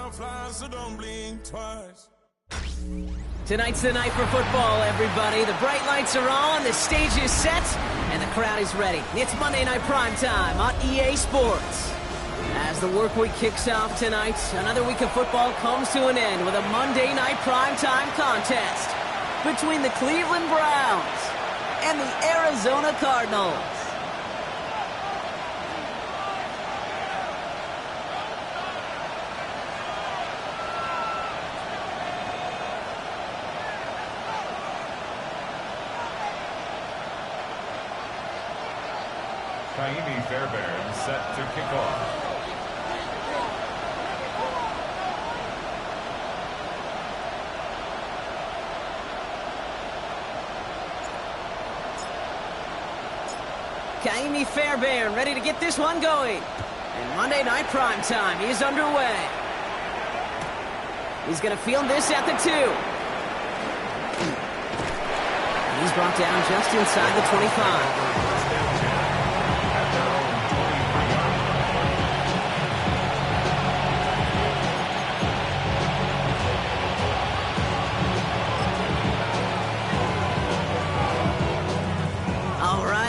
time flies, so don't blink twice. Tonight's the night for football, everybody. The bright lights are on, the stage is set, and the crowd is ready. It's Monday Night Primetime on EA Sports. As the work week kicks off tonight, another week of football comes to an end with a Monday Night Primetime contest between the Cleveland Browns and the Arizona Cardinals. Fairbairn set to kick off. Fairbairn ready to get this one going. And Monday Night Primetime is underway. He's going to field this at the 2. And he's brought down just inside the 25.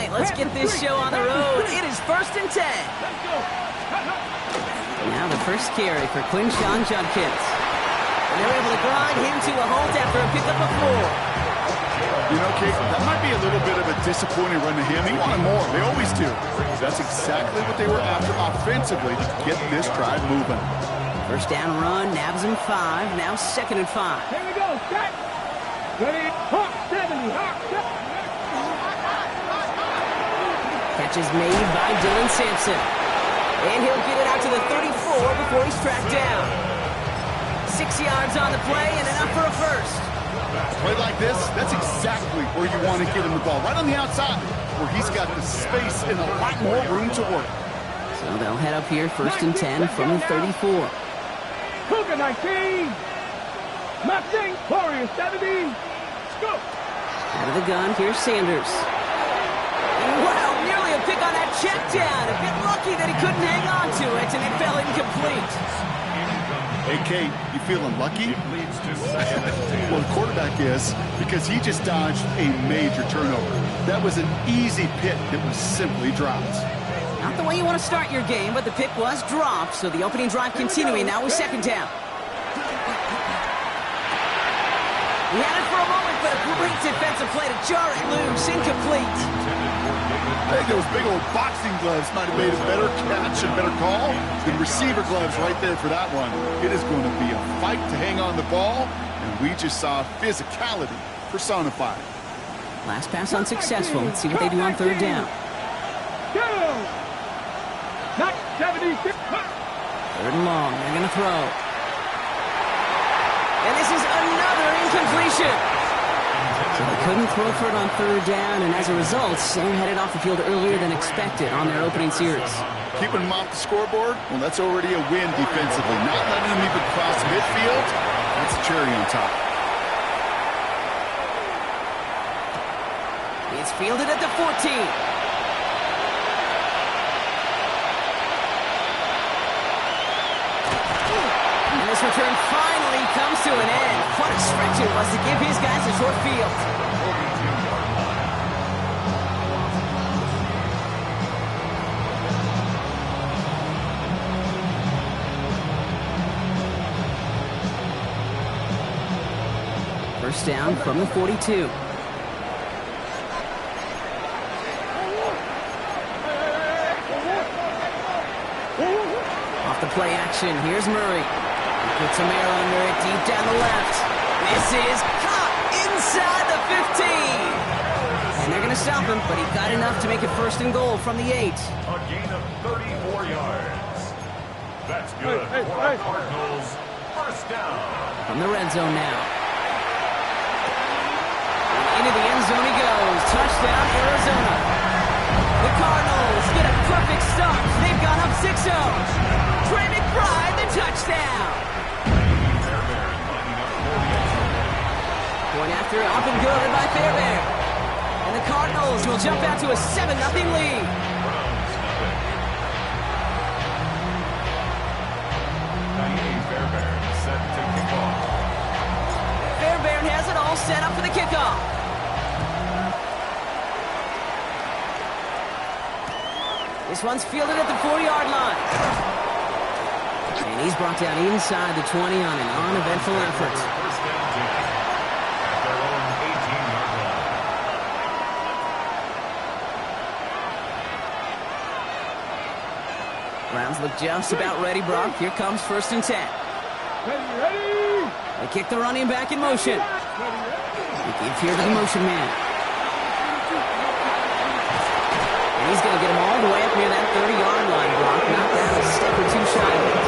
Let's get this show on the road. It is 1st and 10. Now the first carry for Quinshawn Judkins. And they're able to grind him to a halt after a pickup of 4. You know, Kate, that might be a little bit of a disappointing run to him. He wanted more. They always do. That's exactly what they were after offensively to get this drive moving. First down run, nabs him 5. Now 2nd and 5. Here we go. Set. Ready. Hawk 70. Hawk 70. Catch is made by Dylan Sampson. And he'll get it out to the 34 before he's tracked down. 6 yards on the play and enough for a first. Play like this, that's exactly where you want to get him the ball. Right on the outside, where he's got the space and a lot more room to work. So they'll head up here 1st and 10 from the 34. Cougar 19. Mustang Warrior 70. Go. Out of the gun, here's Sanders. Wow, nearly a pick on that check down. A bit lucky that he couldn't hang on to it, and it fell incomplete. Hey, Kate, you feeling lucky? Well, the quarterback is, because he just dodged a major turnover. That was an easy pick that was simply dropped. Not the way you want to start your game, but the pick was dropped, so the opening drive continuing now with 2nd down. He had it for a moment, but a great defensive play to jar it loose, incomplete. I think those big old boxing gloves might have made a better catch and better call than receiver gloves right there for that one. It is going to be a fight to hang on the ball, and we just saw physicality personified. Last pass unsuccessful. Let's see what they do on 3rd down. Not 76. 3rd and long. They're going to throw. And this is another incompletion. So they couldn't throw for it on 3rd down, and as a result, they're headed off the field earlier than expected on their opening series. Keeping them off the scoreboard, well, that's already a win defensively. Not letting them even cross midfield, that's a cherry on top. It's fielded at the 14. And this return finally comes to an end. What a stretch it was to give his guys a short field. First down from the 42. Off the play action, here's Murray. He puts some air under it, deep down the left. This is caught inside the 15. And they're going to stop him, but he got enough to make it 1st and goal from the 8. A gain of 34 yards. That's good for our Cardinals. 1st down. From the red zone now. Into the end zone he goes. Touchdown, Arizona. The Cardinals get a perfect start. They've gone up 6-0. Trey McBride, the touchdown. Point after, up and good by Fairbairn. And the Cardinals will jump out to a 7-0 lead. Fairbairn kickoff. Fairbairn has it all set up for the kickoff. This one's fielded at the 4-yard line. And he's brought down inside the 20 on an uneventful effort. First down, Jake, at their own 18-yard line. Browns look just about ready, Brock. Here comes 1st and 10. Ready. They kick the running back in motion. They give here to the motion man. And he's going to get him all the way up near that 30-yard line, Brock. Not down a step or two shy of it.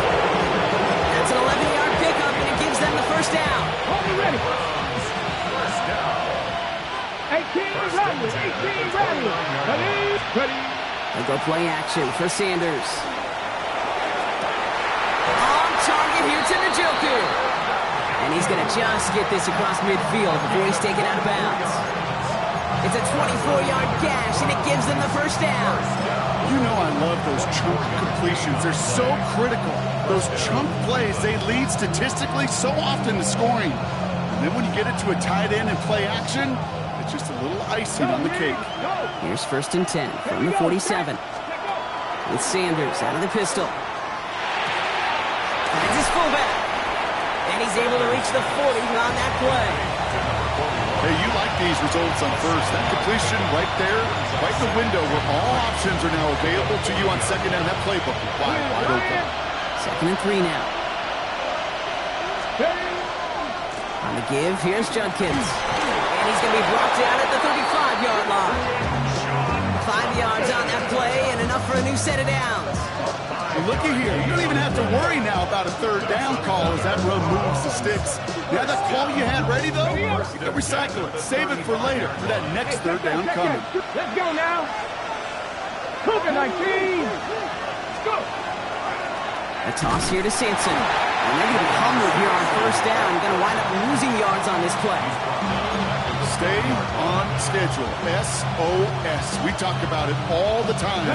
That's an 11-yard pickup, and it gives them the first down. Hold me ready. First down. 18 ready. 18 ready. Ready. Ready. They go play action for Sanders. On target here to Njoku. And he's going to just get this across midfield before he's taken out of bounds. It's a 24-yard gash, and it gives them the first down. You know I love those chunk completions. They're so critical. Those chunk plays, they lead statistically so often to scoring. And then when you get it to a tight end and play action, it's just a little icing on the cake. Here's 1st and 10 from the 47. With Sanders out of the pistol. Finds his fullback. And he's able to reach the 40 on that play. Hey, you like these results on first. That completion right there, right in the window where all options are now available to you on second down. That playbook is wide open. 2nd and 3 now. On the give, here's Judkins. And he's going to be brought down at the 35-yard line. 5 yards on that play and enough for a new set of downs. Well, looky here. You don't even have to worry now about a third down call as that run moves the sticks. Yeah, that call you had ready, though, you gotta recycle it. Save it for later for that next third down coming. Let's go now. Cougar 19. Let's go. A toss here to Sampson. And they're going to be humbled here on 1st down. Going to wind up losing yards on this play. Stay on schedule. SOS. We talk about it all the time.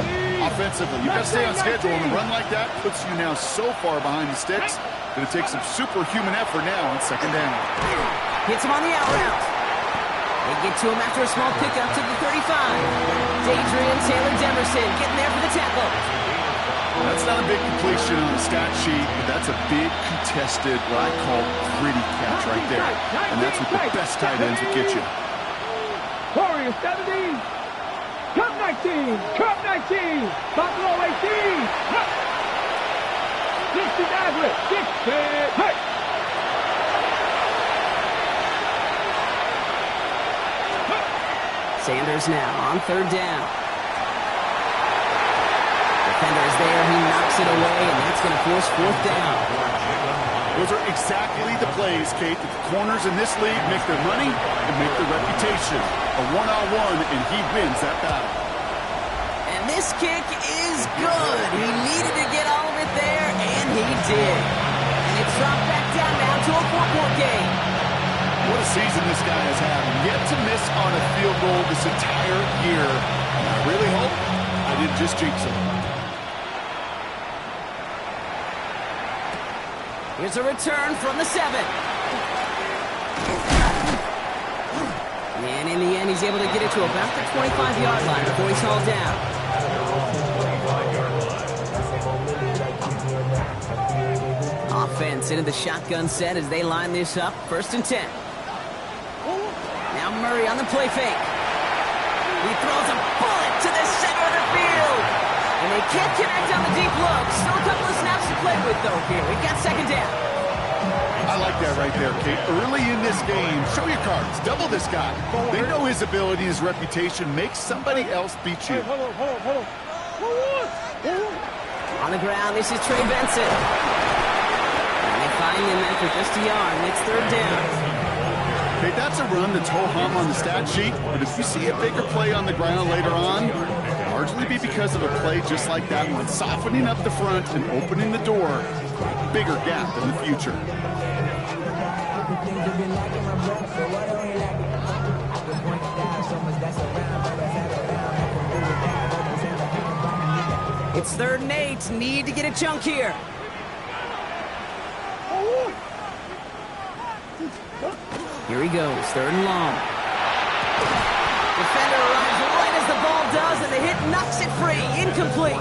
Offensively, you've got to stay on schedule, and a run like that puts you now so far behind the sticks. Going to take some superhuman effort now on 2nd down. Hits him on the out route. They get to him after a small pickup to the 35. Dadrian Taylor-Demerson getting there for the tackle. That's not a big completion on the stat sheet, but that's a big contested, what I call gritty catch right there. And that's what the best tight ends will get you. Warriors 70. Cup 19. Cup 19. Buffalo 18. 60 Everett. 60. Hey. Sanders now on 3rd down. Defender is there, he knocks it away, and that's going to force 4th down. Those are exactly the plays, Kate, that the corners in this league make their money and make their reputation. A one-on-one, and he wins that battle. And this kick is good. He needed to get all of it there, and he did. And it's dropped back down now to a 4-point game. What a season this guy has had. Yet to miss on a field goal this entire year. And I really hope I didn't just jinx him. Here's a return from the 7. And in the end, he's able to get it to about the 25-yard line before he's hauled down. Offense into the shotgun set as they line this up. 1st and 10. Now Murray on the play fake. He throws a bullet to the center of the field. And they can't connect on the deep look. Still a couple of snaps to play with, though, here. We've got 2nd down. I like that right there, Kate. Early in this game, show your cards. Double this guy. They know his ability, his reputation. Make somebody else beat you. Hold on. On the ground, this is Trey Benson. And they find him after just a yard. And it's 3rd down. Okay, that's a run that's ho-hum on the stat sheet, but if you see a bigger play on the ground later on, it'll largely be because of a play just like that one, softening up the front and opening the door for a bigger gap in the future. It's 3rd and 8. Need to get a chunk here. Here he goes, 3rd and long. Defender arrives right as the ball does, and the hit knocks it free. Incomplete.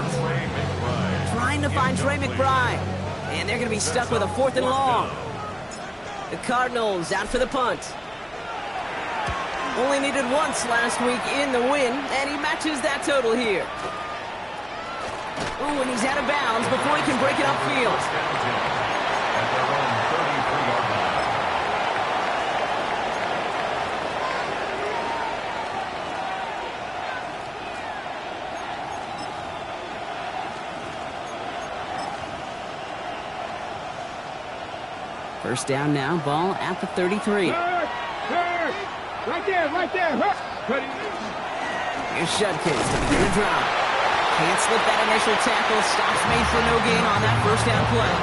Trying to find Trey McBride. And they're going to be stuck with a 4th and long. The Cardinals out for the punt. Only needed once last week in the win, and he matches that total here. Ooh, and he's out of bounds before he can break it upfield. At their own 33-yard line. First down now, ball at the 33. Right there. Here's Judkins to begin the drive. Can't slip that initial tackle. Stops made for no gain on that first down play.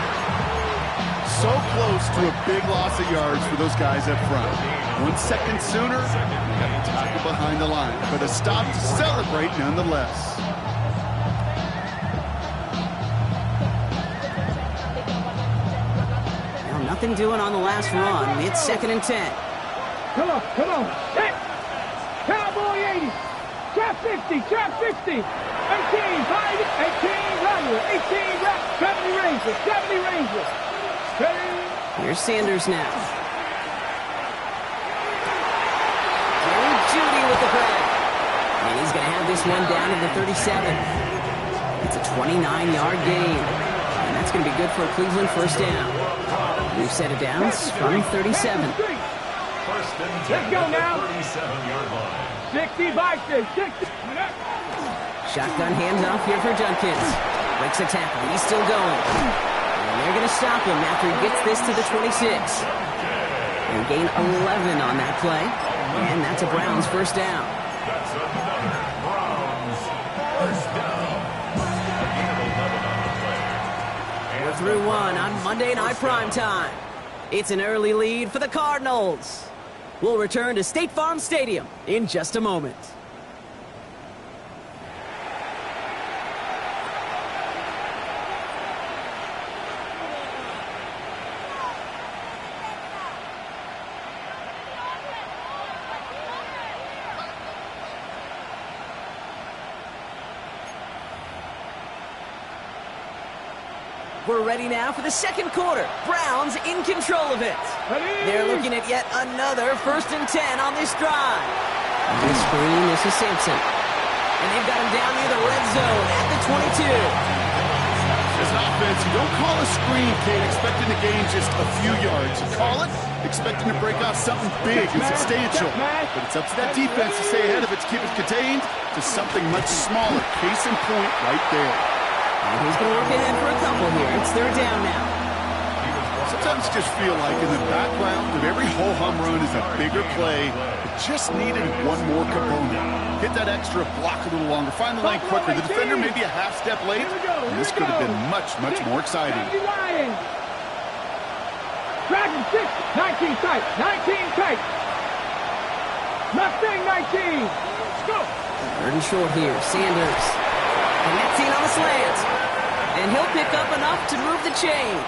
So close to a big loss of yards for those guys up front. 1 second sooner, they got the tackle behind the line. But a stop to celebrate nonetheless. Nothing doing on the last run. It's 2nd and 10. Come on. Hit. Cowboy 80. Trap 60. 18. 18. Runner. 18. Rap. 70 Ranger. Here's Sanders now. Jerry Judy with the play. And he's going to have this one down to the 37. It's a 29-yard gain. And that's going to be good for a Cleveland first down. New set of downs from 37. First and 10 Let's go now. 37-yard line. 60 bikes there. 60. Shotgun hands off here for Judkins. Breaks a tackle. He's still going. And they're going to stop him after he gets this to the 26. And gain 11 on that play. And that's a Browns first down. That's another Browns first down. Again, 11 on the play. We're through one on Monday Night Primetime. It's an early lead for the Cardinals. We'll return to State Farm Stadium in just a moment. We're ready now for the second quarter. Browns in control of it. They're looking at yet another 1st and 10 on this drive. On the screen, this is Sampson. And they've got him down near the red zone at the 22. As an offense, you don't call a screen, Kate, expecting to gain just a few yards. You call it expecting to break off something big and substantial. But it's up to that defense to stay ahead of it, to keep it contained to something much smaller. Case in point right there. And he's going to work ahead for a couple here. It's 3rd down now. Sometimes you just feel like in the background of every ho-hum run is a bigger play. It just needed one more component. Hit that extra block a little longer. Find the lane quicker. The defender maybe a half step late. And this could have been much, much more exciting. Dragon 6. 19 tight. 19 tight. Mustang 19. Let's go. 3rd and short here. Sanders. Connecting on the slant. And he'll pick up enough to move the chains.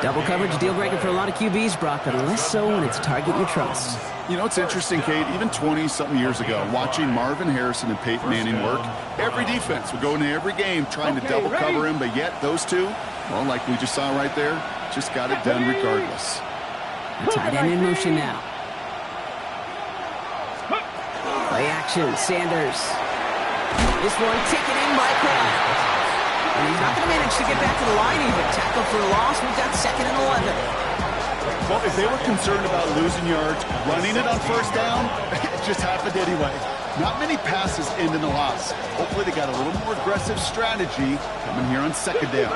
Double coverage deal breaker for a lot of QBs, Brock, but less so when it's a target you trust. You know, it's interesting, Kate, even 20-something years ago, watching Marvin Harrison and Peyton Manning work, every defense would go into every game trying to double cover him, but yet those two, well, like we just saw right there, just got it done regardless. The tight end in motion now. Play action, Sanders. This one taken in by Kraft. And he's not going to manage to get back to the line even. Tackle for a loss. We've got 2nd and 11. Well, if they were concerned about losing yards, running it on first down, it just happened anyway. Not many passes end in a loss. Hopefully they got a little more aggressive strategy coming here on 2nd down.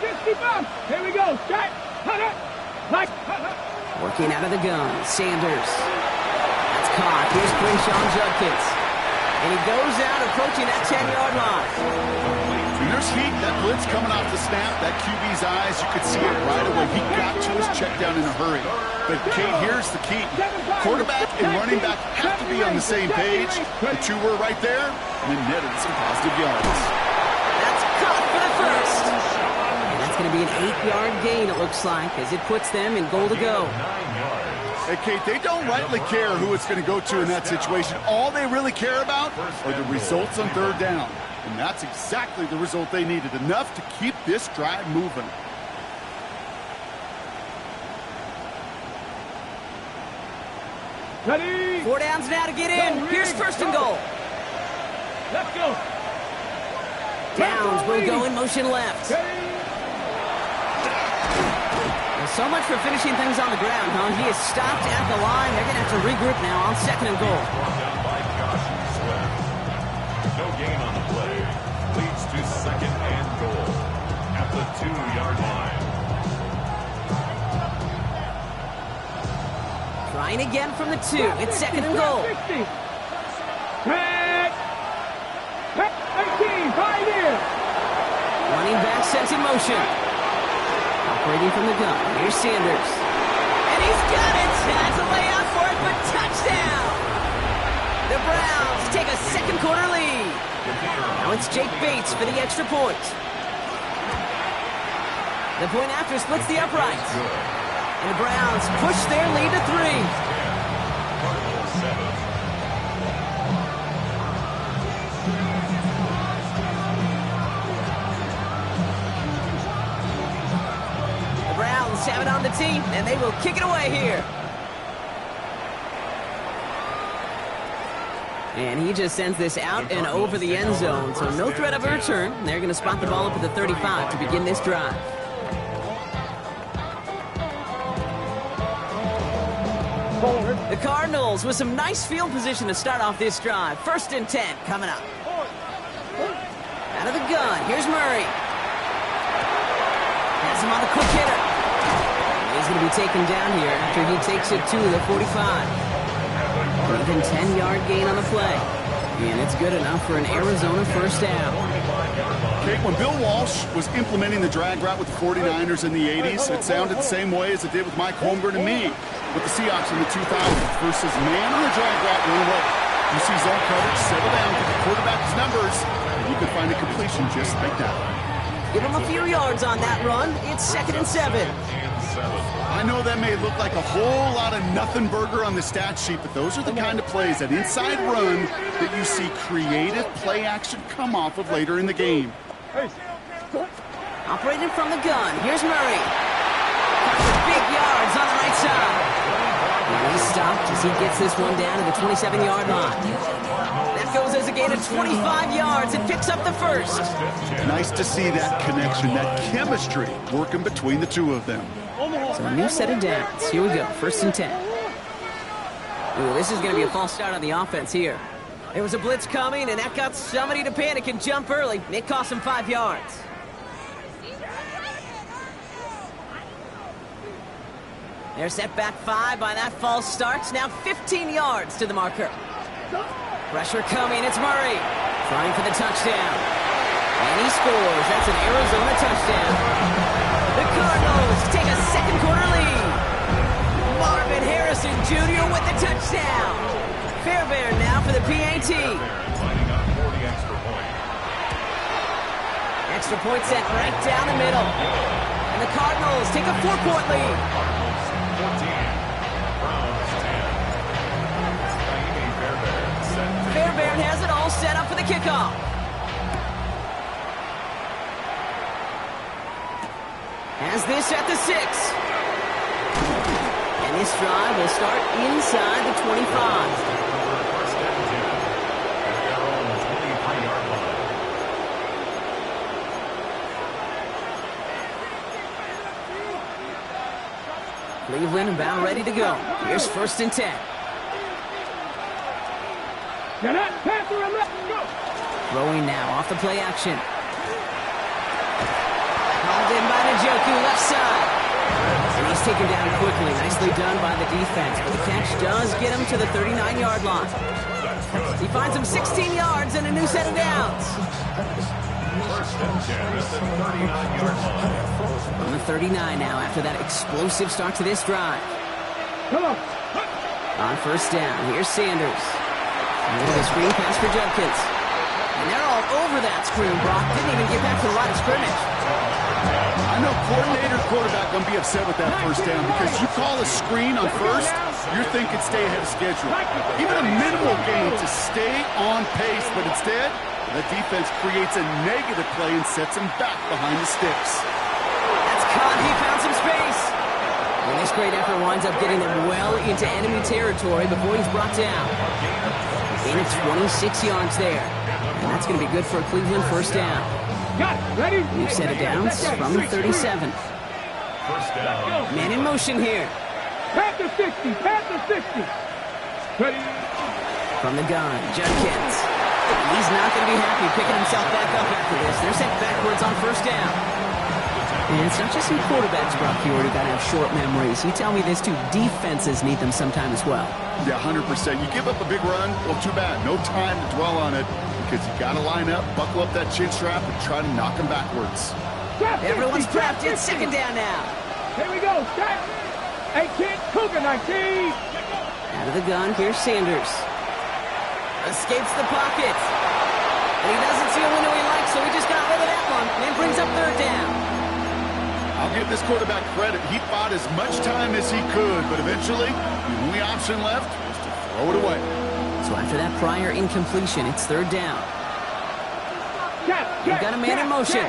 50. Here we go. Working out of the gun. Sanders. That's caught. Here's Crenshaw Judkins. And he goes out approaching that 10-yard line. And there's heat. That blitz coming off the snap. That QB's eyes, you could see it right away. He got to his check down in a hurry. But, Kate, here's the key. Quarterback and running back have to be on the same page. The two were right there and then netted some positive yards. That's caught for the first. And that's going to be an 8-yard gain, it looks like, as it puts them in goal to go. 9 yards. Hey, Kate, they don't rightly care who it's going to go to in that situation. All they really care about are the results on third down. And that's exactly the result they needed, enough to keep this drive moving. Ready? 4 downs now to get in. Here's first and goal. Let's go. Downs will go in motion left. Well, so much for finishing things on the ground, huh? He is stopped at the line. They're going to have to regroup now on second and goal. Down by Josh Swift. No gain on the play. Leads to second and goal at the 2-yard line. Trying again from the 2. It's second and goal. 60. Tag. 18. 5 in. Running back sent in motion. Operating from the gun. Here's Sanders. And he's got it. Has a layout for it, but touchdown. The Browns take a second quarter lead. Now it's Jake Bates for the extra point. The point after splits the uprights. And the Browns push their lead to 3. Cardinals 7. The Browns have it on the team, and they will kick it away here. And he just sends this out and over the end zone, so no threat of a return. They're going to spot the ball up at the 35 to begin this drive. The Cardinals with some nice field position to start off this drive. First and 10 coming up. Out of the gun, here's Murray. Has him on the quick hitter. He's going to be taken down here after he takes it to the 45. Even 10-yard gain on the play. And it's good enough for an Arizona first down. Kate, when Bill Walsh was implementing the drag route with the 49ers in the 80s, it sounded the same way as it did with Mike Holmgren and me with the Seahawks in the 2000s. Versus man on the drag route, run away. You see zone coverage, settle down, get the quarterback his numbers, and you can find a completion just like that. Give him a few yards on that run. It's second and 7. I know that may look like a whole lot of nothing burger on the stat sheet, but those are the kind of plays, that inside run, that you see creative play action come off of later in the game. Operating from the gun, here's Murray. Covers big yards on the right side. And he's stopped as he gets this one down to the 27-yard line. That goes as a gain of 25 yards and picks up the first. Nice to see that connection, that chemistry working between the two of them. So a new set of downs. Here we go, first and 10. Ooh, this is going to be a false start on the offense here. There was a blitz coming, and that got somebody to panic and jump early. It cost him 5 yards. They're set back 5 by that false start. Now 15 yards to the marker. Pressure coming. It's Murray trying for the touchdown. And he scores. That's an Arizona touchdown. The Cardinals take a second quarter lead. Marvin Harrison Jr. with the touchdown. Fairbairn now for the PAT. Lining up for the extra point. Extra point set right down the middle. And the Cardinals take a 4-point lead. Cardinals 14. Browns 10. Fairbairn has it all set up for the kickoff. Has this at the 6. And this drive will start inside the 25. First and 10. At their own 23-yard line. Cleveland about ready to go. Here's first and 10. Throwing now off the play action. Called in by Njoku, left side. And he's taken down quickly. Nicely done by the defense. But the catch does get him to the 39-yard line. He finds him 16 yards and a new set of downs. First and 10 at the 39-yard line. On the 39 now after that explosive start to this drive. On first down, here's Sanders. With a screen pass for Judkins. And they're all over that screen. Brock didn't even get back to the line of scrimmage. I know coordinator, quarterback going to be upset with that first down because you call a screen on first, you're thinking stay ahead of schedule. Even a minimal gain to stay on pace, but instead, the defense creates a negative play and sets him back behind the sticks. That's caught. He found some space. And this great effort winds up getting them well into enemy territory before he's brought down. Gain of 26 yards there. And that's going to be good for a Cleveland first down. Got it. Ready? New set of downs from the 37. First down. Man in motion here. Panther 60. Panther 60. Ready? From the gun, Judkins. He's not going to be happy picking himself back up after this. They're sent backwards on first down. And it's not just some quarterbacks, Brock. You already got to have short memories. You tell me this too. Defenses need them sometime as well. Yeah, 100%. You give up a big run, well, too bad. No time to dwell on it because you got to line up, buckle up that chin strap, and try to knock them backwards. Everyone's prepped. It's second down now. Here we go. Set. 18. Cougar 19. Out of the gun, here's Sanders. Escapes the pocket. And he doesn't see a window he likes, so he just got rid of that one. And brings up third down. I'll give this quarterback credit. He fought as much time as he could, but eventually, the only option left was to throw it away. So after that prior incompletion, it's third down. You've got a man in motion.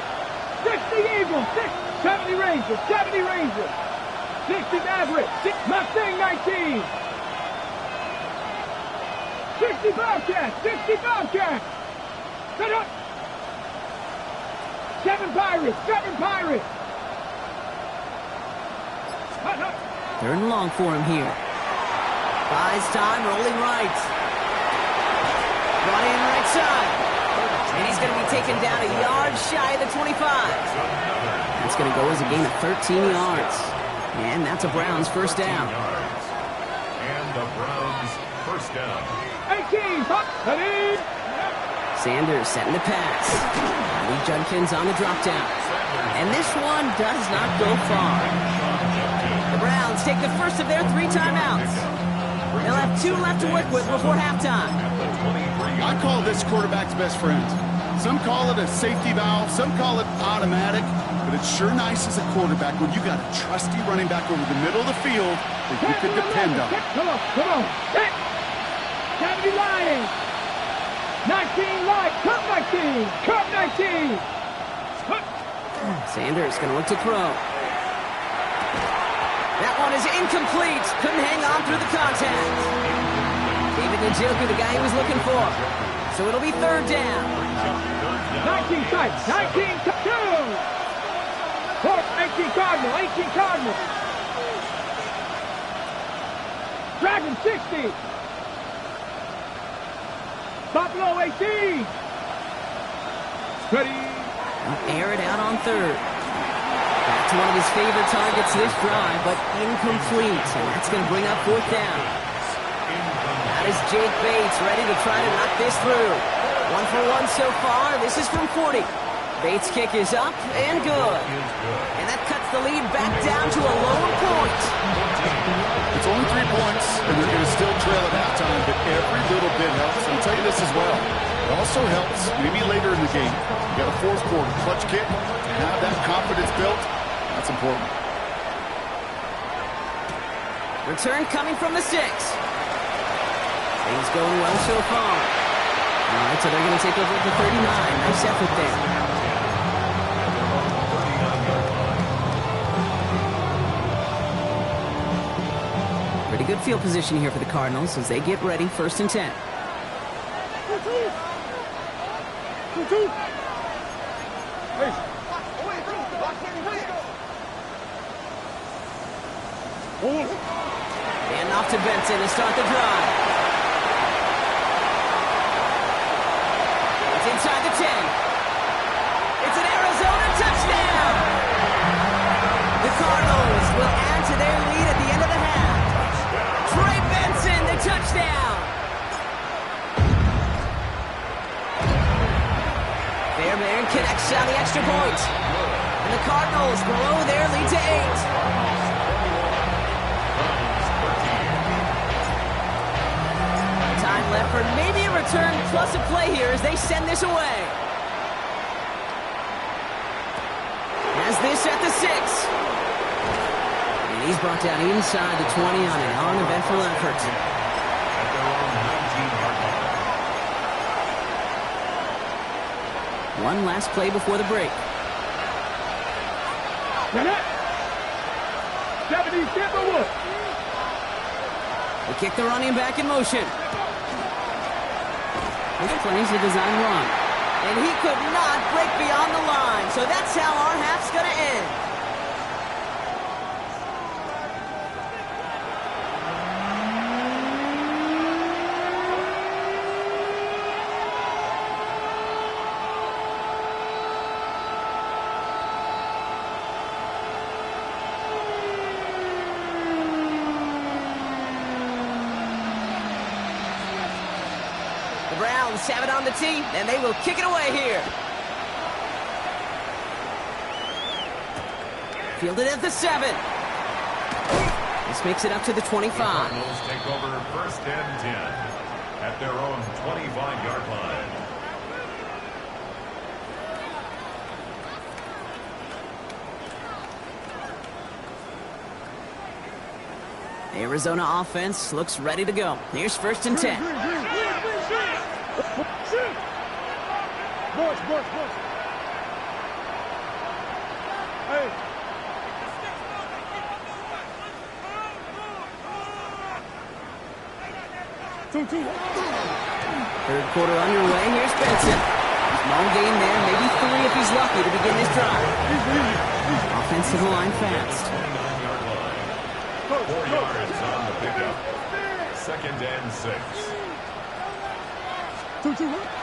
60 Eagles, 70 Rangers, 70 Rangers. 60 Maverick, Mustang 19. 60 Bobcats, 60 Bobcats. Set up. 7 Pirates, 7 Pirates. Third and long for him here. Buys time, rolling right. Brought in right side. And he's going to be taken down a yard shy of the 25. That's going to go as a gain of 13 yards. And that's a Browns first down. And the Browns first down. 18, hop, ready. Sanders setting the pass. Lee Judkins on the drop down. And this one does not go far. The Browns take the first of their 3 timeouts. They'll have 2 left to work with before halftime. I call this quarterback's best friend. Some call it a safety valve, some call it automatic, but it's sure nice as a quarterback when you got a trusty running back over the middle of the field that you can depend on. Come on, come on. 70 Lions. 19 Lions. Cup 19. Cup 19. Sanders going to look to throw. That one is incomplete. Couldn't hang on through the contact. David Njoku, the guy he was looking for. So it'll be third down. 19 sites. 19 to 2. 18 Cardinal. 18 Cardinal. Dragon 60. Buffalo 18. Ready. Air it out on third. Back to one of his favorite targets this drive, but incomplete. And that's going to bring up fourth down. That is Jake Bates ready to try to knock this through. 1 for 1 so far. This is from 40. Bates' kick is up and good. And that cuts the lead back down to a lone point. It's only 3 points, and they're going to still trail at halftime, but every little bit helps. I'll tell you this as well. It also helps maybe later in the game. You got a fourth quarter clutch kick. To have that confidence built, that's important. Return coming from the 6. Things going well so far. All right, so they're going to take over at the 39. Nice effort there. Pretty good field position here for the Cardinals as they get ready, first and 10. And off to Benson to start the drive. It's inside the 10. It's an Arizona touchdown. The Cardinals will add to their lead at the end of the half. Trey Benson, the touchdown. Fairbairn connects on the extra point. And the Cardinals blow their lead to 8. Time left for maybe a return plus a play here as they send this away. As tries this at the 6. And he's brought down inside the 20 on an uneventful effort. At their own 19-yard line. One last play before the break. They kick the running back in motion. This play's a design run. And he could not break beyond the line. So that's how our half's going to end. The Browns have it on the tee, and they will kick it away here. Fielded at the 7. This makes it up to the 25. The Cardinals take over 1st and 10 at their own 25-yard line. The Arizona offense looks ready to go. Here's 1st and 10. Boys. Hey. Two. Third quarter underway. Here's Benson. Small gain there, maybe 3 if he's lucky to begin this drive. Offensive line fast. 29-yard line. 4 yards on the pickup. 2nd and 6.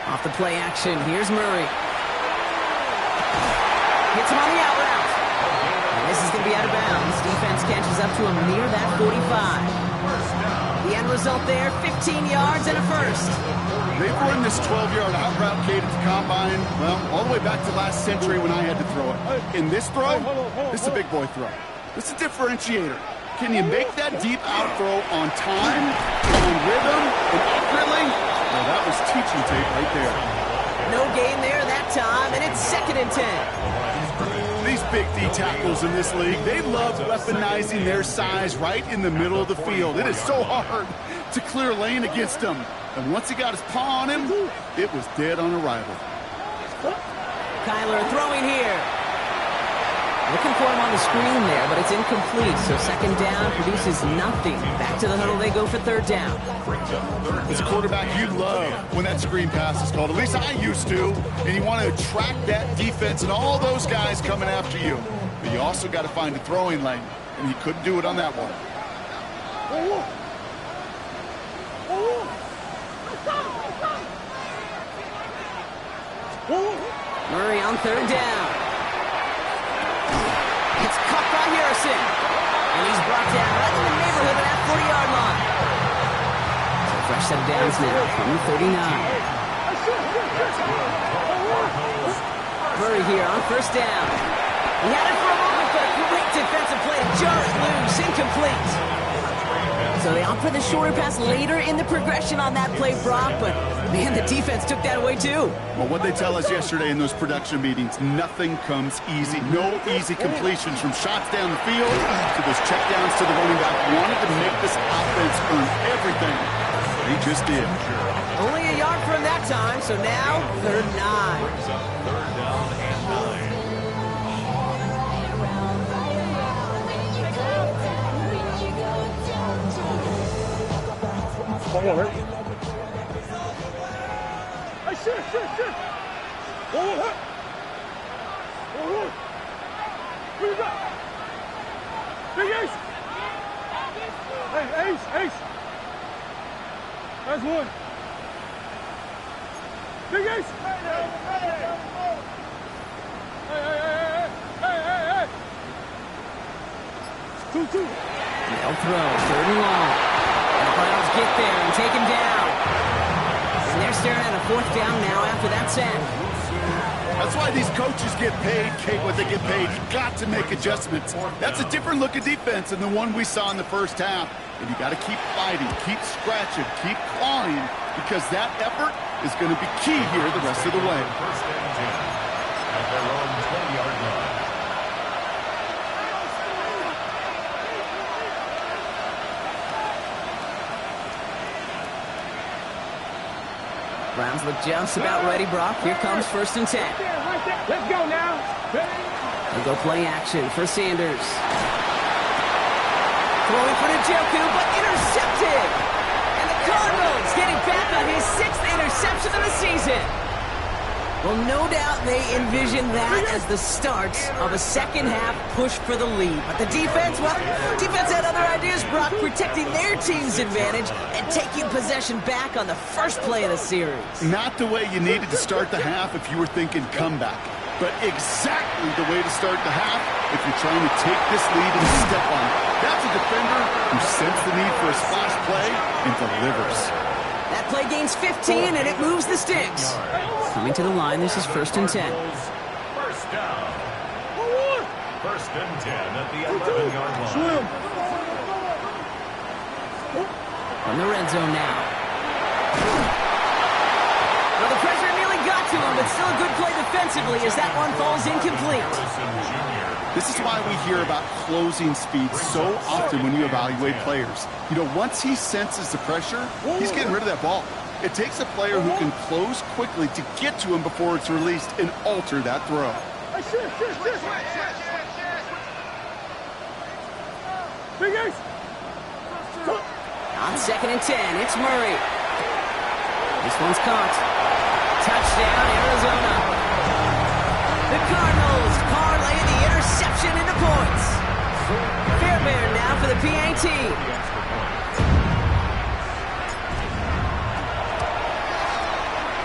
Off the play action, here's Murray. Hits him on the out route. And this is going to be out of bounds. Defense catches up to him near that 45. The end result there, 15 yards and a first. They've run this 12-yard out route, Kate, at the combine, well, all the way back to last century when I had to throw it. In this throw, this is a big boy throw. This is a differentiator. Can you make that deep out throw on time, on rhythm, and accurately? Well, that was teaching tape right there. No gain there that time, and it's 2nd and 10. These big D tackles in this league, they love weaponizing their size right in the middle of the field. It is so hard to clear lane against them. And once he got his paw on him, it was dead on arrival. Kyler throwing here. Looking for him on the screen there, but it's incomplete. So 2nd down produces nothing. Back to the huddle they go for 3rd down. As a quarterback, you love when that screen pass is called. At least I used to. And you want to attract that defense and all those guys coming after you. But you also got to find a throwing lane. And he couldn't do it on that one. Murray on 3rd down. It's caught by Harrison. And he's brought down right in the neighborhood of that 40-yard line. So fresh set of downs now from the 39. Murray here on 1st down. He had it for a moment, but a great defensive play to jar it loose. Incomplete. So they opt for the shorter pass later in the progression on that play, Brock, but man, the defense took that away too. Well, what they tell us yesterday in those production meetings, nothing comes easy. No easy completions from shots down the field to those checkdowns to the running back. Wanted to make this offense earn everything. They just did. Only a yard from that time, so now 3rd and 9. Brings up 3rd down and 9. Come on, Hey, shit. Where you got? Big Ace. Hey, Ace. That's one. Big Ace. Hey. 2-2. They'll throw, 3rd and long. The Browns get there and take him down. And they're staring at a 4th down now after that sack. That's why these coaches get paid, Kate, what they get paid. You got to make adjustments. That's a different look at defense than the one we saw in the first half. And you got to keep fighting, keep scratching, keep clawing, because that effort is going to be key here the rest of the way. 1st and 10 at their own 20-yard line. Browns look just about ready, Brock. Here comes 1st and 10. Let's go now. They go play action for Sanders. Throwing for Njoku, but intercepted. And the Cardinals getting back on his 6th interception of the season. Well, no doubt they envision that as the start of a second-half push for the lead. But the defense, well, defense had other ideas, Brock, protecting their team's advantage and taking possession back on the first play of the series. Not the way you needed to start the half if you were thinking comeback, but exactly the way to start the half if you're trying to take this lead and step on it. That's a defender who sensed the need for a splash play and delivers. That play gains 15, and it moves the sticks. Coming to the line, this is 1st and 10. First down. 1st and 10 at the 11-yard line. From the red zone now. Well, the pressure nearly got to him, but still a good play defensively as that one falls incomplete. This is why we hear about closing speed so often when you evaluate players. You know, once he senses the pressure, he's getting rid of that ball. It takes a player who can close quickly to get to him before it's released and alter that throw. On 2nd and 10, it's Murray. This one's caught. Touchdown, Arizona. The Cardinals parlaying the interception into points. Fairbairn now for the PAT.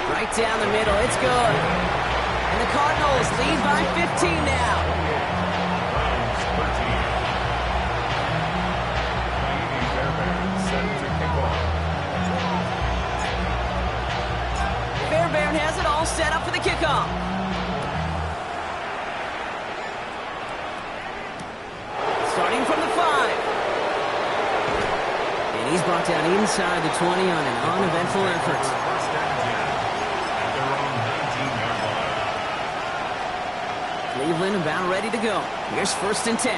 Right down the middle, it's good. And the Cardinals lead by 15 now. Fairbairn has it all set up for the kickoff. Starting from the 5. And he's brought down inside the 20 on an uneventful effort. Cleveland about ready to go. Here's 1st and 10.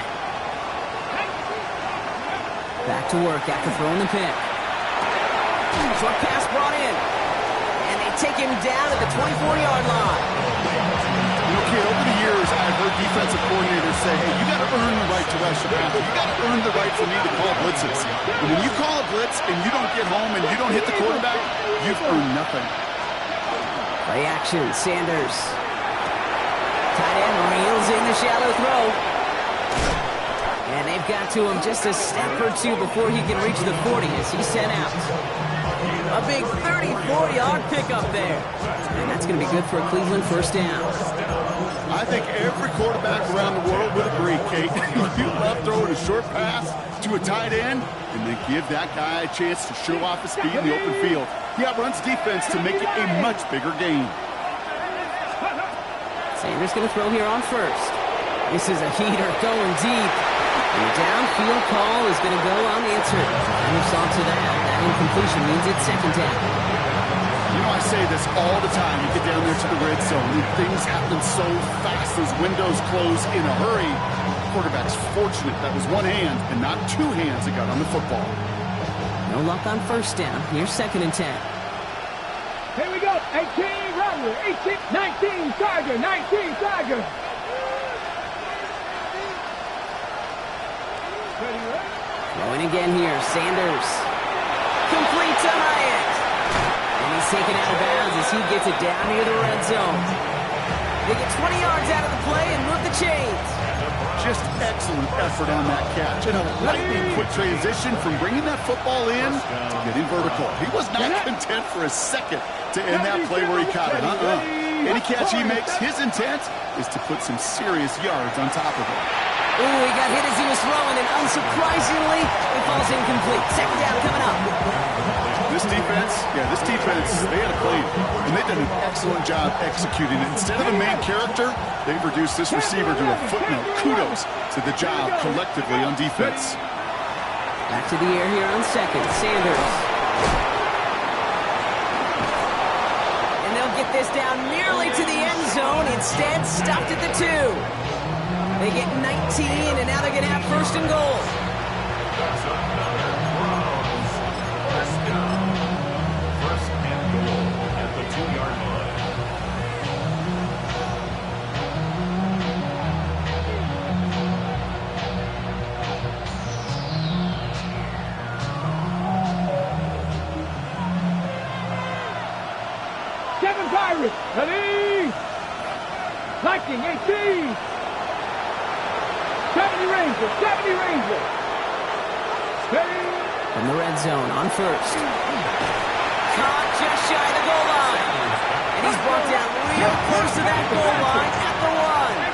Back to work after throwing the pick. Short pass brought in. And they take him down at the 24-yard line. You know, kid, over the years, I've heard defensive coordinators say, hey, you got to earn the right to rush the passer. You got to earn the right for me to call blitzes. And when you call a blitz and you don't get home and you don't hit the quarterback, you've earned nothing. Play action, Sanders. Tight end reels in the shallow throw. And they've got to him just a step or two before he can reach the 40 as he's sent out. A big 34-yard pickup there. And that's going to be good for a Cleveland 1st down. I think every quarterback around the world would agree, Kate. You love throwing a short pass to a tight end and then give that guy a chance to show off his speed in the open field. He outruns defense to make it a much bigger gain. Sanders going to throw here on 1st. This is a heater going deep. And the downfield call is going to go unanswered. And we saw to that. That incompletion means it's 2nd down. You know, I say this all the time. You get down there to the red zone, and things happen so fast. Those windows close in a hurry. Quarterback's fortunate that was one hand and not two hands that got on the football. No luck on 1st down. Here's 2nd and 10. Here we go. 18, Rattler. 18, 19, Tiger. 19, Tiger. Going again here, Sanders. Complete to Hyatt. And he's taken out of bounds as he gets it down near the red zone. They get 20 yards out of the play and move the chains. Just excellent effort on that catch. And a lightning quick transition from bringing that football in to getting vertical. He was not content for a second to end that play where he caught it. Any catch he makes, his intent is to put some serious yards on top of it. Ooh, he got hit as he was throwing, and unsurprisingly, it falls incomplete. 2nd down coming up. This defense, they had a plan, and they've done an excellent job executing it. Instead of the main character, they've reduced this receiver to a footnote. Kudos to the job collectively on defense. Back to the air here on 2nd. Sanders. And they'll get this down nearly to the end zone. Instead, stopped at the 2. They get 19, and now they're going to have 1st and goal. That's another Browns 1st down. 1st and goal at the 7 Pirates. Ready. Lightning, 18. 70 Rangers. 70 Rangers. Ready. From the red zone on first. Caught just shy of the goal line. And he's brought down real close to that goal line at the 1.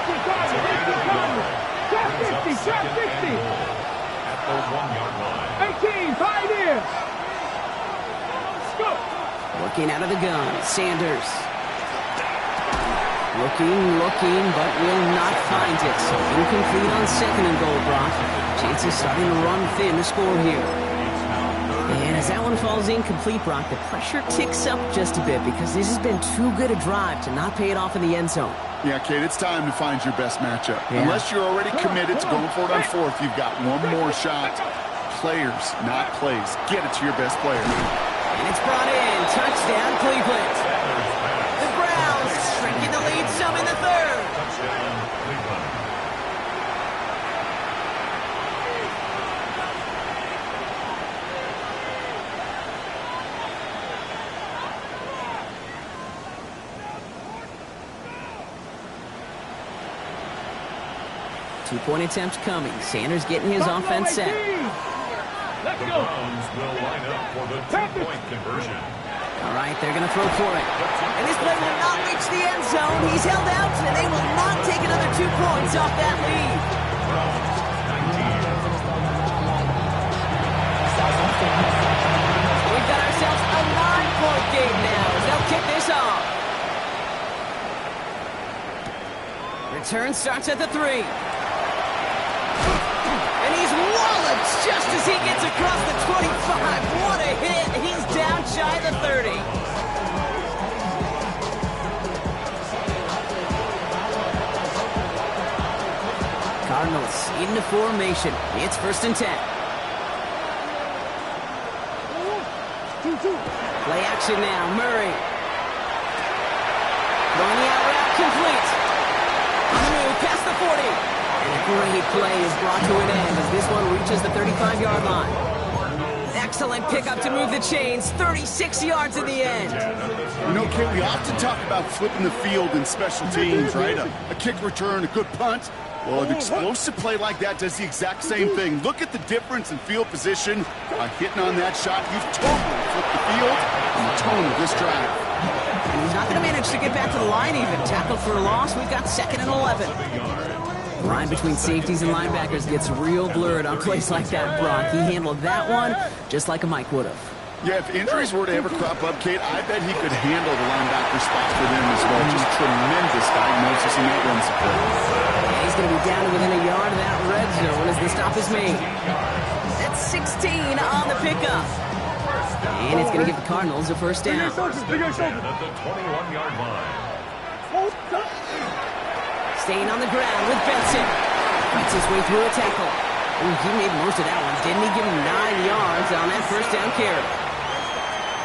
Shot 50, shot 50. At the 1-yard line. 18, Pioneers. Go. Working out of the gun, Sanders. Looking, but will not find it. Incomplete on second and goal, Brock. Chances starting to run thin to score here. And as that one falls incomplete, Brock, the pressure ticks up just a bit because this has been too good a drive to not pay it off in the end zone. Yeah, Kate, it's time to find your best matchup. Yeah. Unless you're already committed to going for it on fourth, you've got one more shot. Players, not plays. Get it to your best player. And it's brought in. Touchdown, Cleveland. The Browns shrinking the lead some in the third. Touchdown, Cleveland. Two-point attempt coming. Sanders getting his offense set. Let's The go. Browns will line up for the two-point conversion. All right, they're going to throw for it. And this play will not reach the end zone. He's held out, and they will not take another 2 points off that lead. Browns, 19. We've got ourselves a 9-point game now as they'll kick this off. Return starts at the 3. And he's walloped just as he gets across the 25. What a hit. He's down shy of the 30. Cardinals into formation. It's 1st and 10. Play action now. Murray. Throwing the out route complete. On the move past the 40. And a great play is brought to an end as this one reaches the 35-yard line. Excellent pickup to move the chains. 36 yards in the end. You know, Kate, we often talk about flipping the field in special teams, right? A kick return, a good punt. Well, an explosive play like that does the exact same thing. Look at the difference in field position. By hitting on that shot, you've totally flipped the field and the tone of this drive. And he's not going to manage to get back to the line even. Tackled for a loss. We've got 2nd and 11. The line between safeties and linebackers gets real blurred on plays like that, Brock. He handled that one just like a Mike would have. Yeah, if injuries were to ever crop up, Kate, I bet he could handle the linebacker spot for them as well. Just tremendous diagnosis in that run support. And he's going to be down to within a yard of that red zone as the stop is made. That's 16 on the pickup. And it's going to give the Cardinals a 1st down. At the 21-yard line. Staying on the ground with Benson. Fights his way through a tackle. Ooh, he made most of that one. Didn't he give him 9 yards on that 1st down carry?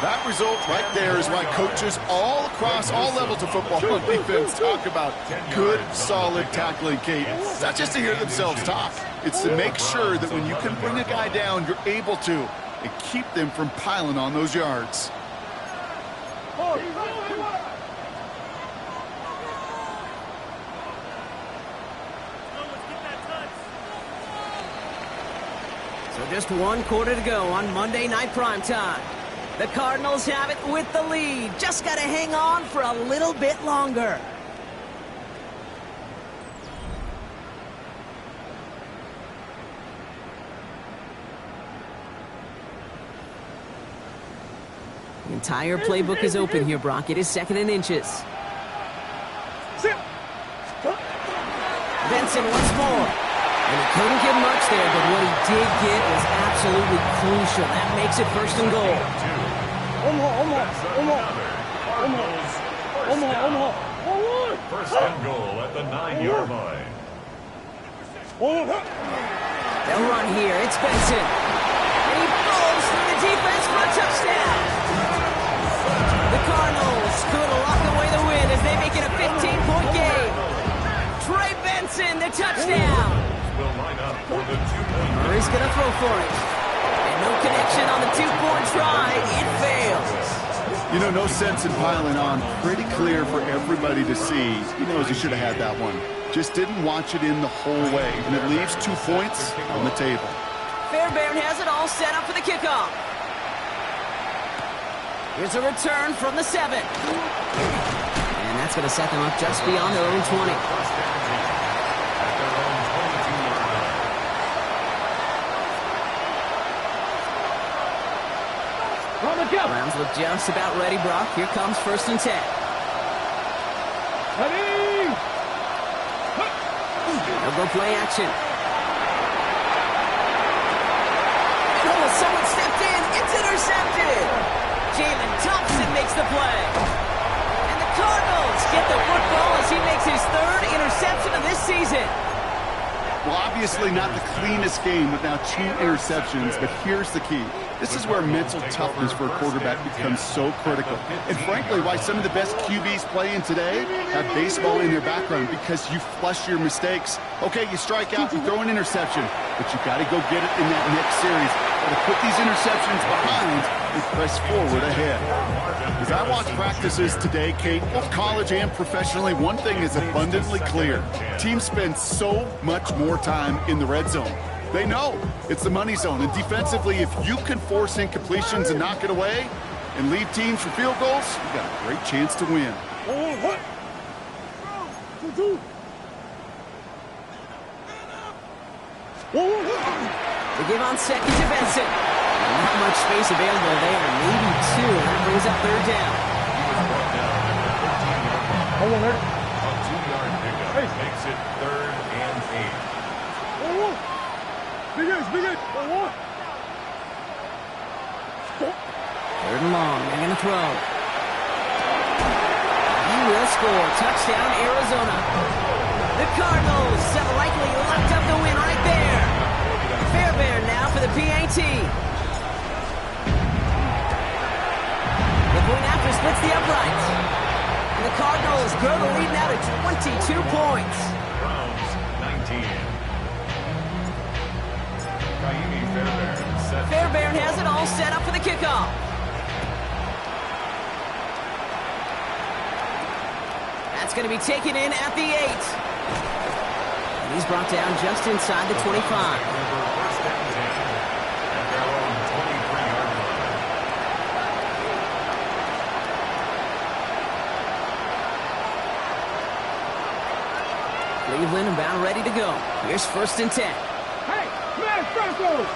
That result right there is why coaches all across all levels of football and defense talk about good, solid tackling, Kate. It's not just to hear themselves talk. It's to make sure that when you can bring a guy down, you're able to, and keep them from piling on those yards. So just 1 quarter to go on Monday Night Primetime. The Cardinals have it with the lead. Just got to hang on for a little bit longer. The entire playbook is open here, Brock. It is 2nd and inches. Benson once more. And he couldn't get much there, but what he did get was absolutely crucial. That makes it 1st and goal. First and goal at the 9-yard line. They'll run here. It's Benson. And he falls through the defense for a touchdown. The Cardinals could lock away the win as they make it a 15-point game. Trey Benson, the touchdown. Will line up for the 2-point. Murray's going to throw for it. And no connection on the 2-point try. It fails. You know, no sense in piling on. Pretty clear for everybody to see. He knows he should have had that one. Just didn't watch it in the whole way. And it leaves 2 points on the table. Fairbairn has it all set up for the kickoff. Here's a return from the 7. And that's going to set them up just beyond their own 20. Browns look just about ready, Brock. Here comes 1st and 10. Ready! They'll go play action. Oh, someone stepped in. It's intercepted. Jalen Thompson makes the play. And the Cardinals get the football as he makes his 3rd interception of this season. Well, obviously not the cleanest game with now 2 interceptions, but here's the key. This is where mental toughness for a quarterback becomes so critical. And frankly, why some of the best QBs playing today have baseball in their background, because you flush your mistakes. Okay, you strike out, you throw an interception, but you got to go get it in that next series. Got to put these interceptions behind and press forward ahead. As I watch practices today, Kate, both college and professionally, one thing is abundantly clear. Teams spend so much more time in the red zone. They know it's the money zone. And defensively, if you can force incompletions and knock it away and leave teams for field goals, you got a great chance to win. They give on 2nd to Benson. Not much space available there. Maybe 2. That brings up 3rd down. A 2-yard pickup makes it 3rd and 8. Big it. 3rd and long. They're going to throw. He will score. Touchdown, Arizona. The Cardinals have likely locked up the win right there. Fairbairn now for the PAT. The point after splits the uprights. And the Cardinals grow the lead now to 22 points. Browns 19. Fairbairn has it all set up for the kickoff. That's going to be taken in at the 8. And he's brought down just inside the 25. Cleveland about ready to go. Here's 1st and 10. Hey, smash Broncos!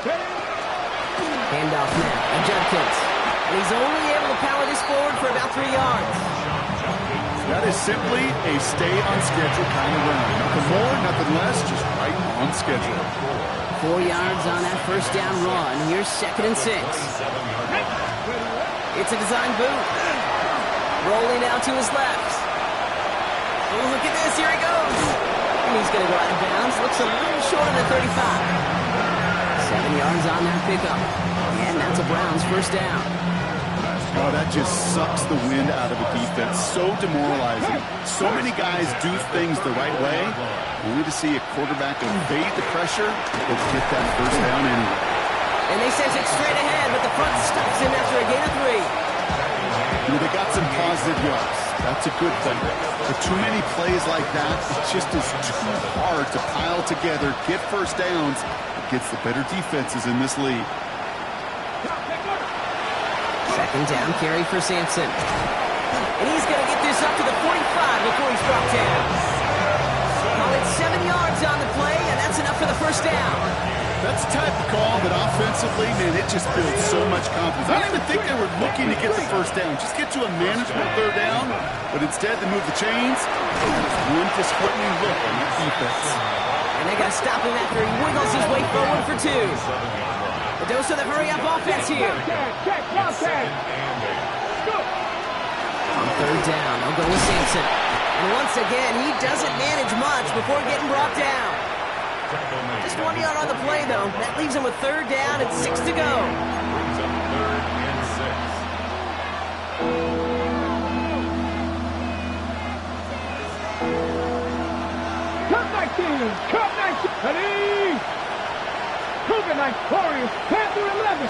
Handoff now to Judkins. And he's only able to power this forward for about 3 yards. That is simply a stay-on-schedule kind of run. Nothing more, nothing less, just right on schedule. 4 yards on that 1st down run. Here's 2nd and 6. It's a design boot. Rolling out to his left. Oh, look at this. Here he goes. And he's going to go out of bounds. Looks a little short of the 35. 7 yards on that pickup. And that's a Browns 1st down. Oh, that just sucks the wind out of a defense. So demoralizing. So many guys do things the right way, only to see a quarterback evade the pressure and get that 1st down anyway. And they send it straight ahead, but the front stops him after a gain of 3. You know, they got some positive yards. That's a good thing. But too many plays like that, it just is too hard to pile together, get 1st downs, against the better defenses in this league. 2nd down carry for Sampson. And he's going to get this up to the 45 before he's brought down. Well, it's 7 yards on the play, and that's enough for the 1st down. That's the type of call that offensively, man, it just builds so much confidence. I don't even think they were looking to get the 1st down. Just get to a manageable 3rd down, but instead they move the chains. There's one disheartening look on that defense. And they got to stop him after he wiggles his way forward for 2. A dose of the hurry-up offense here. On 3rd down, they'll go with Sampson. And once again, he doesn't manage much before getting brought down. Just 1 yard on the play, though. That leaves him with 3rd down and 6 to go. Brings up 3rd and 6. Cup 19! Cup 19! Ready! Cougar Knights Warriors, Panther 11!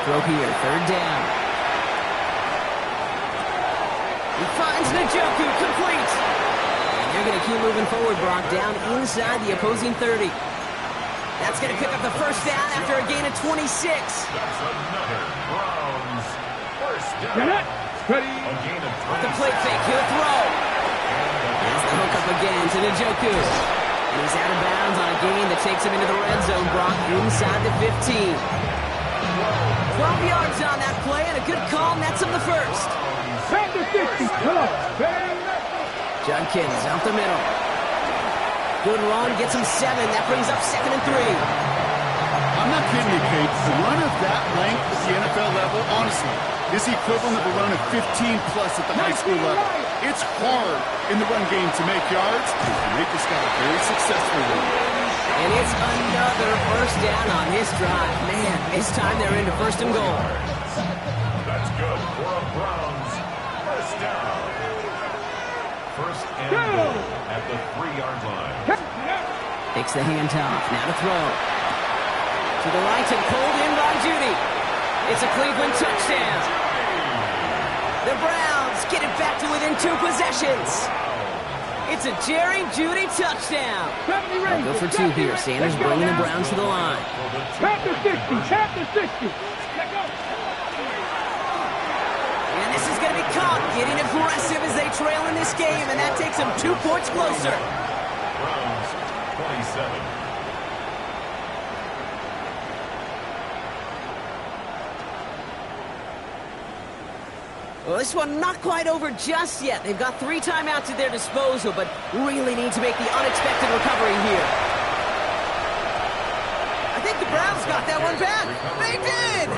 Throw here, 3rd down. He finds Njoku, complete. And they're going to keep moving forward, Brock, down inside the opposing 30. That's going to pick up the first down after a gain of 26. That's another Browns first down. Get it. Ready. A gain of 26. Off the plate fake, he'll throw. There's the hook up again to Njoku. And he's out of bounds on a gain that takes him into the red zone, Brock, inside the 15. 12 yards on that play, and a good call nets him the first. Back to 60. Come on. Judkins out the middle. Good run, gets him 7. That brings up 2nd and 3. I'm not kidding you, Kate. The run of that length at the NFL level, honestly, is the equivalent of a run of 15-plus at the high school level. It's hard in the run game to make yards, and they just got a very successful one. And it's another first down on this drive. Man, this time they're into 1st and goal. That's good for a Browns first down. 1st and goal at the 3-yard line. Takes the handoff. Now to throw. To the right and pulled in by Judy. It's a Cleveland touchdown. The Browns get it back to within 2 possessions. It's a Jerry Judy touchdown. Go for 2 here. Sanders bringing the Browns to the line. Tap to 60. Tap to 60. And this is going to be caught, getting aggressive as they trail in this game, and that takes them 2 points closer. Browns 27. Well, this one not quite over just yet. They've got 3 timeouts at their disposal, but really need to make the unexpected recovery here. I think the Browns got that one back. They did!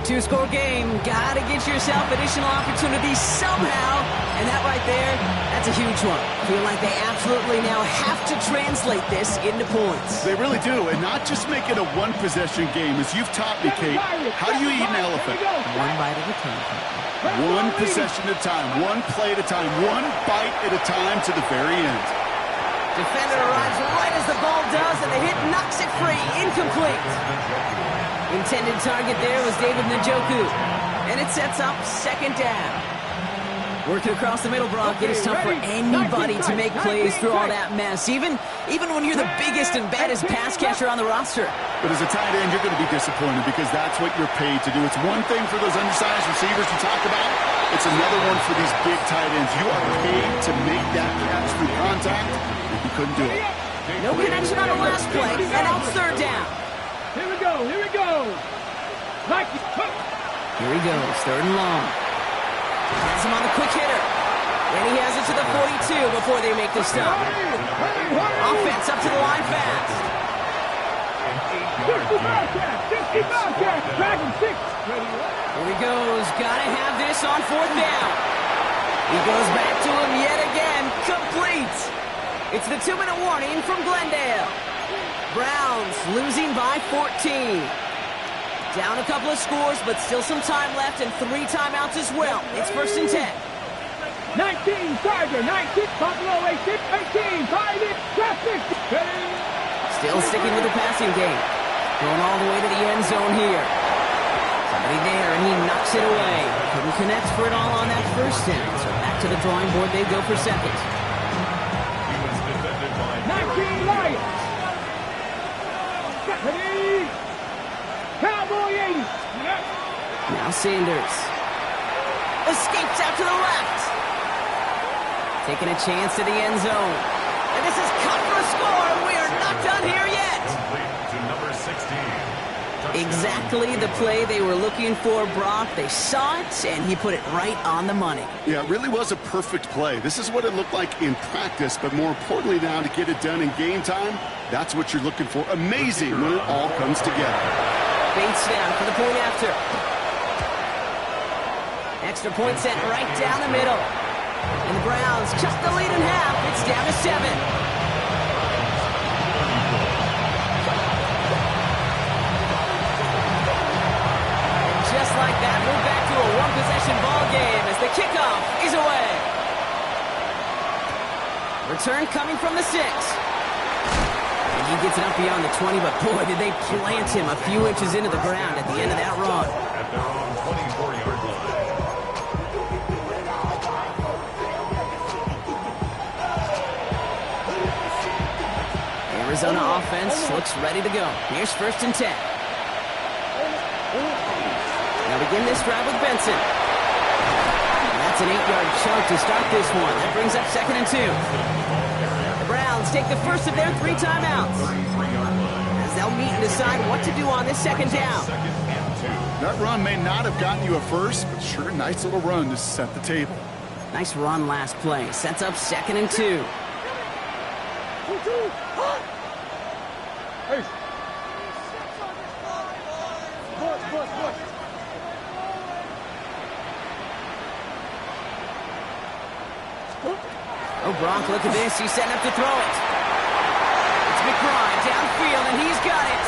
2-score game. Gotta get yourself additional opportunities somehow. And that right there, that's a huge one. Feel like they absolutely now have to translate this into points. They really do, and not just make it a one-possession game. As you've taught me, Kate, how do you eat an elephant? One bite at a time. One possession at a time, one play at a time, one bite at a time to the very end. Defender arrives right as the ball does, and the hit knocks it free. Incomplete. Intended target there was David Njoku. And it sets up 2nd down. Working across the middle, Brock. It is tough for anybody to make plays through all that mess, even when you're the biggest and baddest pass catcher on the roster. But as a tight end, you're going to be disappointed because that's what you're paid to do. It's one thing for those undersized receivers you talk about. It's another one for these big tight ends. You are paid to make that catch through contact, and you couldn't do it. No connection on the last play, and now it's 3rd down. Here we go. Here we go. Here he goes, 3rd and long. Has him on the quick hitter. And he has it to the 42 before they make the stop. Offense up to the line fast. 60 Bobcats. Dragon 6. Here he goes. Gotta have this on 4th down. He goes back to him yet again. Complete. It's the 2-minute warning from Glendale. Browns losing by 14. Down a couple of scores, but still some time left and 3 timeouts as well. It's 1st and 10. 19, Tiger, 19, Buffalo, 18, 18, Tiger, traffic. Still sticking with the passing game. Going all the way to the end zone here. Somebody there, and he knocks it away. Couldn't connect for it all on that 1st down, so back to the drawing board they go for 2nd. He was defended by 19, Lions. Ready? Cowboy 80. Now Sanders. Escapes out to the left. Taking a chance to the end zone. And this is cut for a score, and we are not done here yet. complete to number 16. Exactly the play they were looking for, Brock. They saw it, and he put it right on the money. Yeah, it really was a perfect play. This is what it looked like in practice, but more importantly now to get it done in game time, that's what you're looking for. Amazing when it all comes together. Bates down for the point after. Extra point set right down the middle. And the Browns just the lead in half. It's down to 7. And just like that, we're back to a one-possession ball game as the kickoff is away. Return coming from the 6. And he gets it up beyond the 20, but boy, did they plant him a few inches into the ground at the end of that run. At their own 24-yard line. Arizona offense looks ready to go. Here's 1st and 10. Now begin this drive with Benson. That's an 8-yard chunk to start this one. That brings up 2nd and 2. The Browns take the first of their 3 timeouts, as they'll meet and decide what to do on this 2nd down. That run may not have gotten you a first, but sure, nice little run to set the table. Nice run last play. Sets up 2nd and 2. Oh, Brock, look at this. He's setting up to throw it. It's McBride downfield, and he's got it.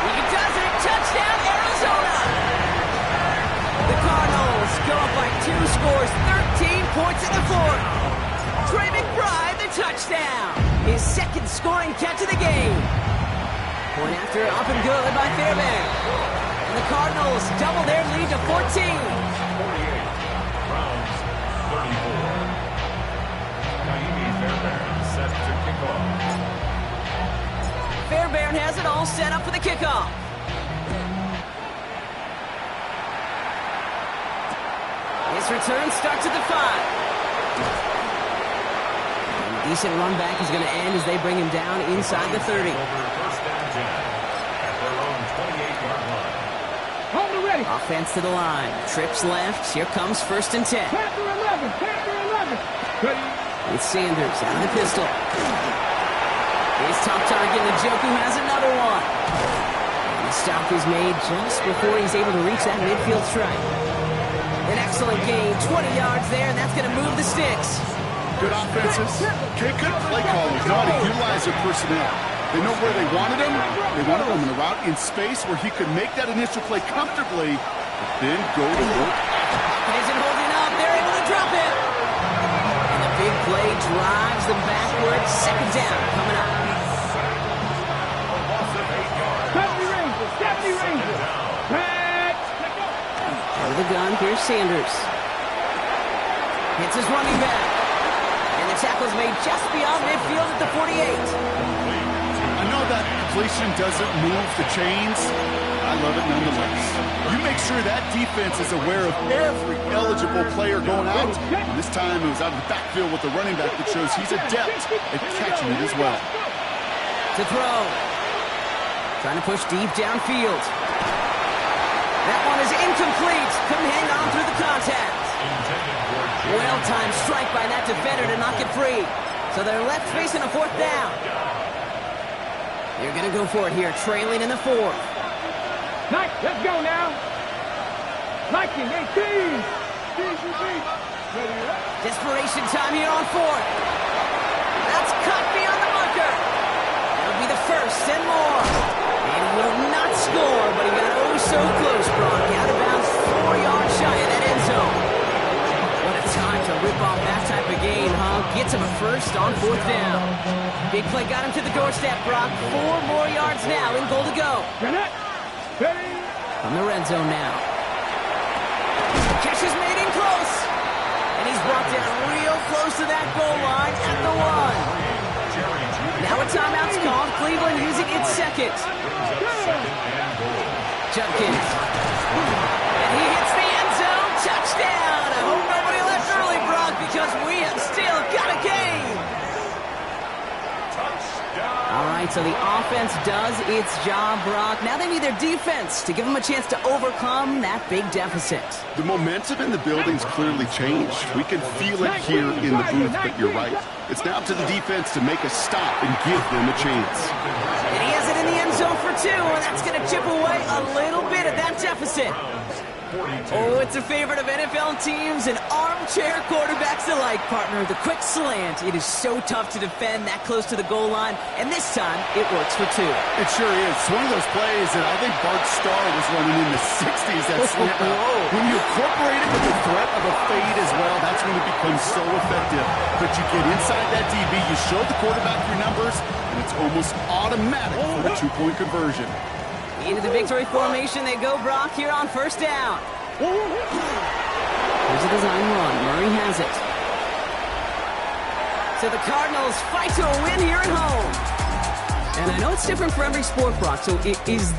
He does it. Touchdown, Arizona. The Cardinals go up by 2 scores, 13 points in the 4th. Trey McBride, the touchdown. His 2nd scoring catch of the game. Point after up and good by Fairbairn. The Cardinals double their lead to 14. 48. Browns 34. Naimi Fairbairn set to kick off. Fairbairn has it all set up for the kickoff. His return starts at the 5. And a decent run back is going to end as they bring him down inside the 30. Over 1st and 10 at their own 28-yard line. Offense to the line. Trips left. Here comes 1st and 10. Panther 11. Panther 11. It's Sanders out of the pistol. His top target, Njoku has another one. And the stop is made just before he's able to reach that midfield strike. An excellent gain. 20 yards there, and that's going to move the sticks. Good offenses. Good play callers. Know how to utilize their personnel. They know where they wanted him. They wanted him in a route in space where he could make that initial play comfortably, but then go to work. Isn't holding up. They're able to drop it. And the big play drives them backwards. 2nd down coming up. 70 Rangers. 70 Rangers. Out of the gun, here's Sanders. Hits his running back. And the tackle's made just beyond midfield at the 48. I know that completion doesn't move the chains. I love it nonetheless. You make sure that defense is aware of every eligible player going out. And this time it was out of the backfield with the running back that shows he's adept at catching it as well. To throw. Trying to push deep downfield. That one is incomplete. Couldn't hang on through the contact. Well-timed strike by that defender to knock it free. So they're left facing a 4th down. They're going to go for it here, trailing in the 4th. Nike, let's go now. Nike, 18. Desperation time here on 4th. That's cut beyond the marker. That'll be the 1st and more. And he will not score, but he got oh so close, Brock. Out of bounds 4 yards shy of that end zone. What a time to rip off that type of gain, huh? Gets him a 1st on 4th down. Big play got him to the doorstep, Brock. 4 more yards now in goal to go. From the red zone now. Catch is made in close. And he's brought down real close to that goal line at the 1. Now a timeout's called. Cleveland using its 2nd. Judkins. And he hits the end zone. Touchdown. I hope nobody left early, Brock, because we have still got a game. All right, so the offense does its job, Brock. Now they need their defense to give them a chance to overcome that big deficit. The momentum in the building's clearly changed. We can feel it here in the booth, but you're right. It's now up to the defense to make a stop and give them a chance. And he has it in the end zone for 2, and that's going to chip away a little bit of that deficit. Oh, it's a favorite of NFL teams and armchair quarterbacks alike, partner. The quick slant. It is so tough to defend that close to the goal line, and this time it works for 2. It sure is. It's one of those plays that I think Bart Starr was running in the 60s, that slant route. When you incorporate it with the threat of a fade as well, that's when it becomes so effective. But you get inside that DB, you show the quarterback your numbers, and it's almost automatic for the 2-point conversion. Into the victory formation they go, Brock, here on 1st down. Here's a design run. Murray has it. So the Cardinals fight to a win here at home. And I know it's different for every sport, Brock, so is